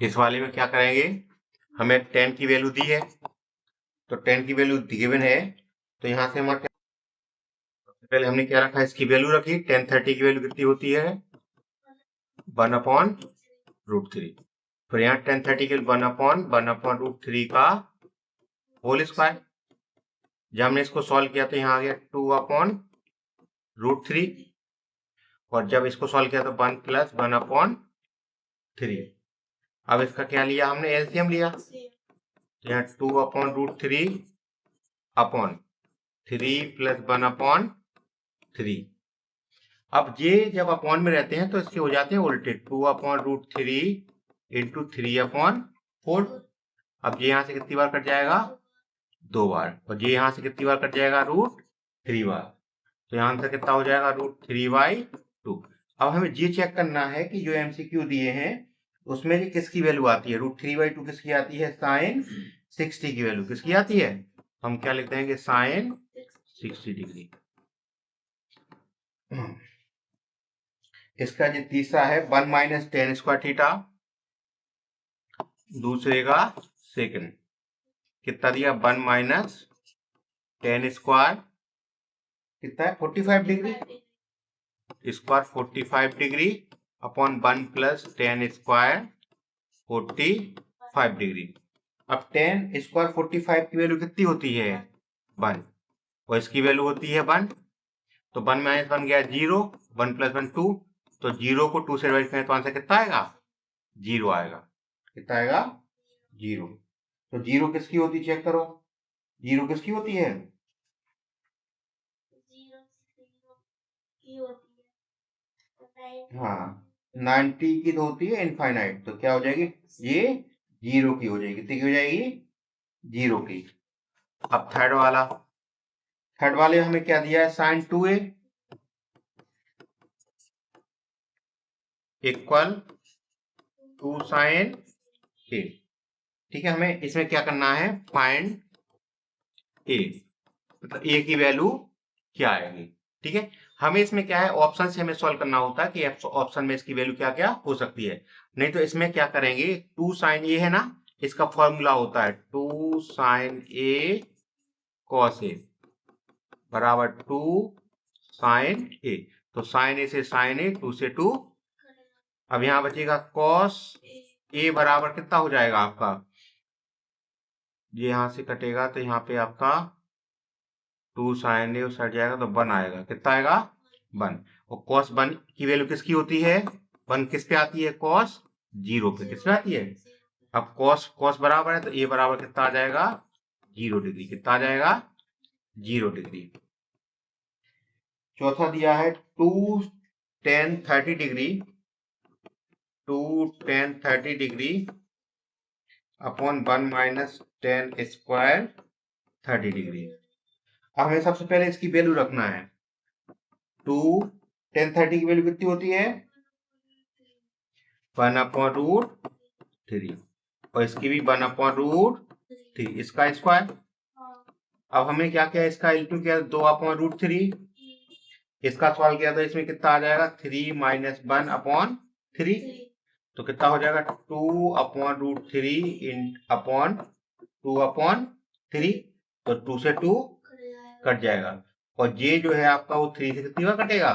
इस वाले में क्या करेंगे, हमें 10 की वैल्यू दी है, तो 10 की वैल्यू गिवन है, तो यहाँ से हमारा पहले हमने क्या रखा, इसकी वैल्यू रखी 10 30 की वैल्यू कितनी होती है 1/√3। फिर यहाँ 10 30 के 1/√3 का होल स्क्वायर। जब हमने इसको सॉल्व किया तो यहाँ आ गया 2/√3, और जब इसको सॉल्व किया तो 1 + 1/3। अब इसका क्या लिया हमने, एलसीएम लिया, तो यहाँ 2/√3 अपॉन 3 + 1/3। अब ये जब अपॉन में रहते हैं तो इसके हो जाते हैं उल्टे, 2/√3 × 3/4। अब ये यहाँ से कितनी बार कट जाएगा, 2 बार, और ये यहाँ से कितनी बार कट जाएगा, √3 बार। तो यहाँ आंसर कितना हो जाएगा, √3/2। अब हमें ये चेक करना है कि जो एमसीक्यू दिए हैं उसमें ये किसकी वैल्यू आती है, √3/2 किसकी आती है, sin 60 की वैल्यू किसकी आती है, हम क्या लिख देंगे, sin 60 डिग्री। इसका जो तीसरा है 1 - tan स्क्वायर थीटा, दूसरे का सेकंड, कितना दिया 1 - tan स्क्वायर कितना है 45 degree, square 45 degree upon 1 + tan square 45 degree. अब tan स्क्वायर 45 की वैल्यू कितनी होती है 1, और इसकी वैल्यू होती है 1, तो 1 - 1 गया 0, 1 + 1 2, तो 0 को 2 से डिवाइड करें तो आंसर कितना आएगा, 0 आएगा। कितना आएगा, 0। तो 0 किसकी होती है, चेक करो, 0 किसकी होती है, हाँ 90 की तो होती है इनफाइनाइट, तो क्या हो जाएगी, ये 0 की हो जाएगी, कितनी की हो जाएगी, 0 की। अब थर्ड वाले हमें क्या दिया है, sin 2a = 2 sin a। ठीक है, हमें इसमें क्या करना है, फाइंड a, मतलब a की वैल्यू क्या आएगी। ठीक है, हमें इसमें क्या है, ऑप्शन से हमें सॉल्व करना होता है कि ऑप्शन में इसकी वैल्यू क्या क्या हो सकती है। नहीं तो इसमें क्या करेंगे, 2 sin a है ना, इसका फॉर्मूला होता है 2 sin a cos a बराबर 2 sin a, तो sin a से sin a, 2 से 2। अब यहां बचेगा cos a बराबर कितना हो जाएगा आपका, ये यहां से कटेगा तो यहाँ पे आपका 2 sin a उस हट जाएगा तो 1 आएगा, कितना आएगा 1। और cos 1 की वैल्यू किसकी होती है, 1 किस पे आती है, cos 0 पे, किस पे आती है। अब cos बराबर है तो a बराबर कितना आ जाएगा, 0 डिग्री, कितना आ जाएगा, 0 डिग्री। चौथा दिया है 2 tan 30 degree, 2 tan 30 degree upon 1 - tan square 30 degree. अब हमें सबसे पहले इसकी वैल्यू रखना है, 2 tan 30 की वैल्यू कितनी होती है 1/√3, और इसकी भी 1/√3, इसका स्क्वायर। अब हमने क्या किया, इसका L2 किया 2/√3, इसका सॉल्व किया तो इसमें कितना आ जाएगा, 3 - 1/3, तो कितना हो जाएगा 2/√3 अपॉन 2/3, तो 2 से 2 कट जाएगा, और ये जो है आपका वो 3 से कितनी बार कटेगा,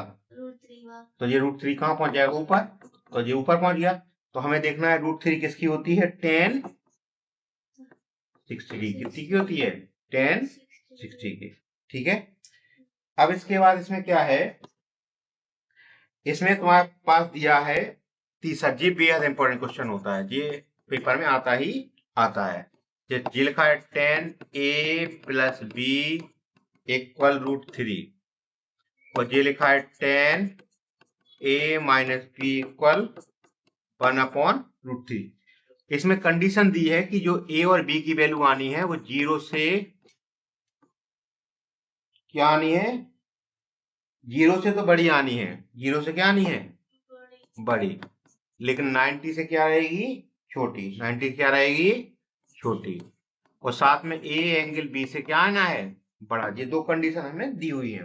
तो ये √3 कहाँ पहुंच जाएगा, ऊपर, तो ये ऊपर पहुंच गया। तो हमें देखना है √3 किसकी होती है, tan 60 की, कितनी की होती है, tan 60 की। ठीक है, अब इसके बाद इसमें क्या है, इसमें तुम्हारे पास दिया है तीसरा, जी बेहद इंपॉर्टेंट क्वेश्चन होता है, ये पेपर में आता ही आता है। ये लिखा है tan a + b = √3, और ये लिखा है tan a - b = 1/√3। इसमें कंडीशन दी है कि जो a और b की वैल्यू आनी है वो 0 से क्या आनी है, 0 से तो बड़ी आनी है, 0 से क्या आनी है, बड़ी, लेकिन 90 से क्या रहेगी, छोटी, 90 क्या रहेगी, छोटी, और साथ में a एंगल b से क्या आना है, बड़ा। ये दो कंडीशन हमें दी हुई है।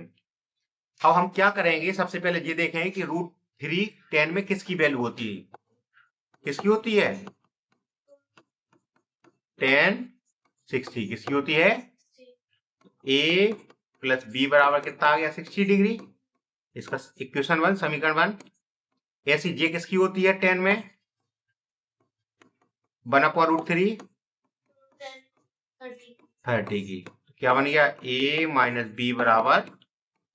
अब हम क्या करेंगे, सबसे पहले ये देखेंगे कि √3 tan में किसकी वैल्यू होती है, किसकी होती है, tan 60 किसकी होती है? a प्लस b बराबर कितना आ गया? 60 डिग्री। इसका इक्वेशन 1 समीकरण 1। ऐसी j किसकी होती है tan में? 1/√3 30 की। तो क्या बन गया? a माइनस बी बराबर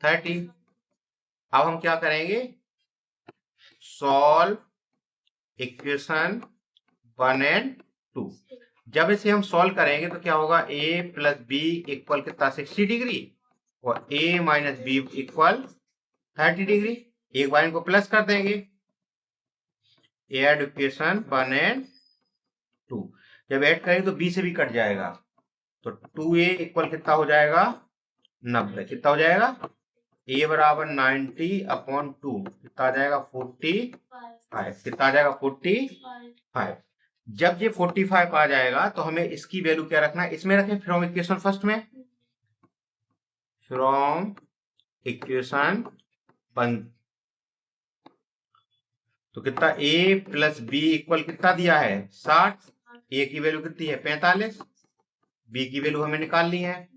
30। अब हम क्या करेंगे? Solve equation 1 and 2। जब इसे हम सॉल्व करेंगे तो क्या होगा? a प्लस बी इक्वल कितना? 60 डिग्री और a minus B equal 30 degree. एक बार इनको प्लस कर देंगे। Add equation 1 and 2। जब ऐड करेंगे तो b से भी कट जाएगा, तो 2a इक्वल कितना हो जाएगा? 90। कितना हो जाएगा? a बराबर 90/2 कितना आ जाएगा? 45। कितना आ जाएगा? 45। जब ये 45 आ जाएगा तो हमें इसकी वैल्यू क्या रखना है? इसमें रखें फ्रॉम इक्वेशन फर्स्ट में। फ्रॉम इक्वेशन 1 तो कितना? a प्लस बी इक्वल कितना दिया है? 60। a की वैल्यू कितनी है? 45। b की वैल्यू हमें निकालनी है,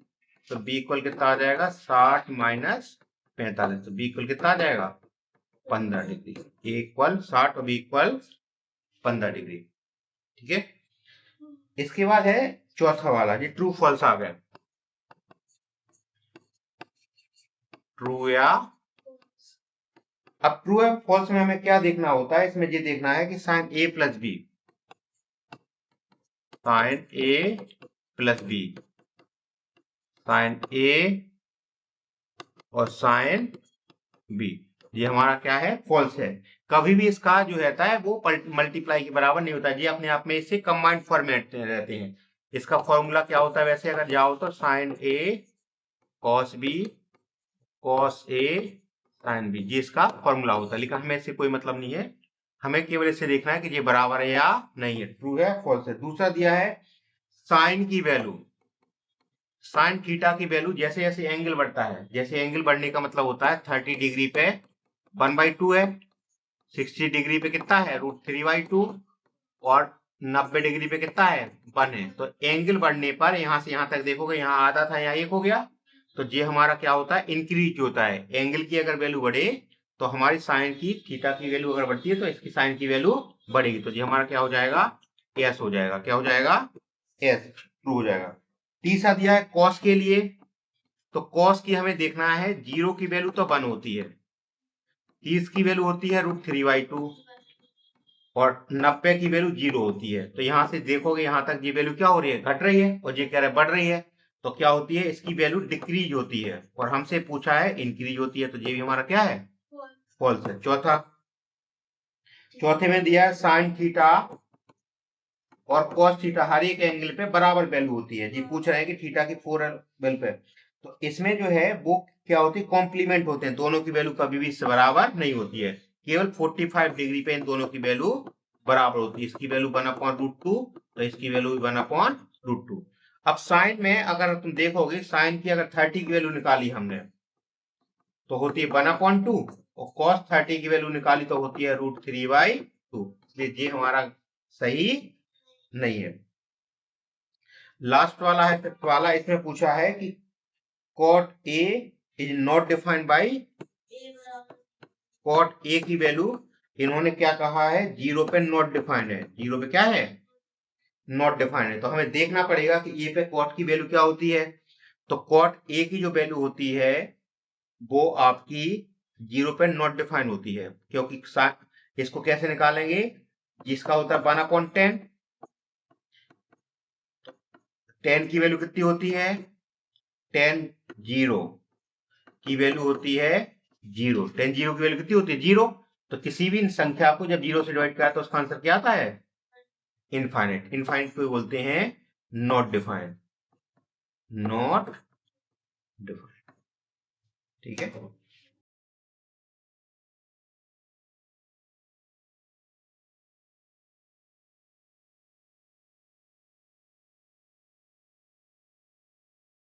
तो b इक्वल कितना आ जाएगा? 60 माइनस 45। तो b इक्वल कितना आ जाएगा? 15 डिग्री। a इक्वल 60 और b इक्वल 15 डिग्री। ठीक है। इसके बाद है चौथा वाला, ये ट्रू फॉल्स आ गया। ट्रू या अब ट्रू या फॉल्स में हमें क्या देखना होता है? इसमें ये देखना है कि sine a plus B, sine a plus B, sine a और साइन b, ये हमारा क्या है? फॉल्स है। कभी भी इसका जो रहता है वो मल्टीप्लाई के बराबर नहीं होता। ये अपने आप में इससे कंबाइंड फॉर्मेट में रहते हैं। इसका फॉर्मूला क्या होता है? वैसे अगर जाओ तो sine a cos b cos a sine b, ये इसका फॉर्मूला होता है। लेकिन हमें इससे कोई मतलब नहीं है, हमें केवल इससे देखना है कि ये बराबर है या नहीं है, ट्रू है फॉल्स है। दूसरा दिया है साइन की वैल्यू, साइन थीटा की वैल्यू जैसे जैसे एंगल बढ़ता है, जैसे एंगल बढ़ने का मतलब होता है 30 डिग्री पे 1/2 है, 60 डिग्री पे कितना है? √3/2 और 90 डिग्री पे कितना है? 1 है। तो एंगल बढ़ने पर यहां से यहां तक देखोगे, यहाँ आधा था, यहाँ 1 हो गया, तो ये हमारा क्या होता है? इंक्रीज होता है। एंगल की अगर वैल्यू बढ़े तो हमारी साइन की, थीटा की वैल्यू अगर बढ़ती है तो इसकी साइन की वैल्यू बढ़ेगी। तो ये हमारा क्या हो जाएगा? एस हो जाएगा। क्या हो जाएगा? एस, ट्रू हो जाएगा। तीसरा दिया है कॉस के लिए, तो कॉस की हमें देखना है, 0 की वैल्यू तो 1 होती है, 30 की वैल्यू होती है √3/2 और 90 की वैल्यू 0 होती है। तो यहां से देखोगे यहां तक ये वैल्यू क्या हो रही है? घट रही है, और ये कह रहा है बढ़ रही है। तो क्या होती है? इसकी वैल्यू डिक्रीज होती है, और हमसे पूछा है इंक्रीज होती है, तो ये भी हमारा क्या है? फॉल्स है। चौथे में दिया है साइन थीटा और कॉस थीटा हर एक एंगल पे बराबर वैल्यू होती है। जी पूछ रहे हैं कि थीटा की 4 वैल्यू पे, तो इसमें जो है वो क्या होती है? कॉम्प्लीमेंट होते हैं, दोनों की वैल्यू कभी भी इससे बराबर नहीं होती है। केवल 45 डिग्री पे इन दोनों की वैल्यू बराबर होती है। इसकी वैल्यू 1/√2, तो इसकी वैल्यू 1/√2। अब साइन में अगर तुम देखोगे, साइन की अगर 30 की वैल्यू निकाली हमने तो होती है 1/2, और कॉस 30 की वैल्यू निकाली तो होती है √3/2। इसलिए ये हमारा सही नहीं है। लास्ट वाला है, फिफ्थ वाला। इसमें पूछा है कि cot A is not defined by, cot A की वैल्यू इन्होंने क्या कहा है? 0 पे नॉट डिफाइंड है। 0 पे क्या है? नॉट डिफाइंड है। तो हमें देखना पड़ेगा कि A पे cot की वैल्यू क्या होती है। तो cot A की जो वैल्यू होती है वो आपकी 0 पे नॉट डिफाइंड होती है, क्योंकि इसको कैसे निकालेंगे? जिसका होता है 1/10, 10 की वैल्यू कितनी होती है? 10 0 की वैल्यू होती है 0। 10 0 की वैल्यू कितनी होती है? 0। तो किसी भी संख्या को जब 0 से डिवाइड करा तो उसका आंसर क्या आता है? इनफाइनाइट। इनफाइनाइट को बोलते हैं नॉट डिफाइंड, नॉट डिफाइंड। ठीक है।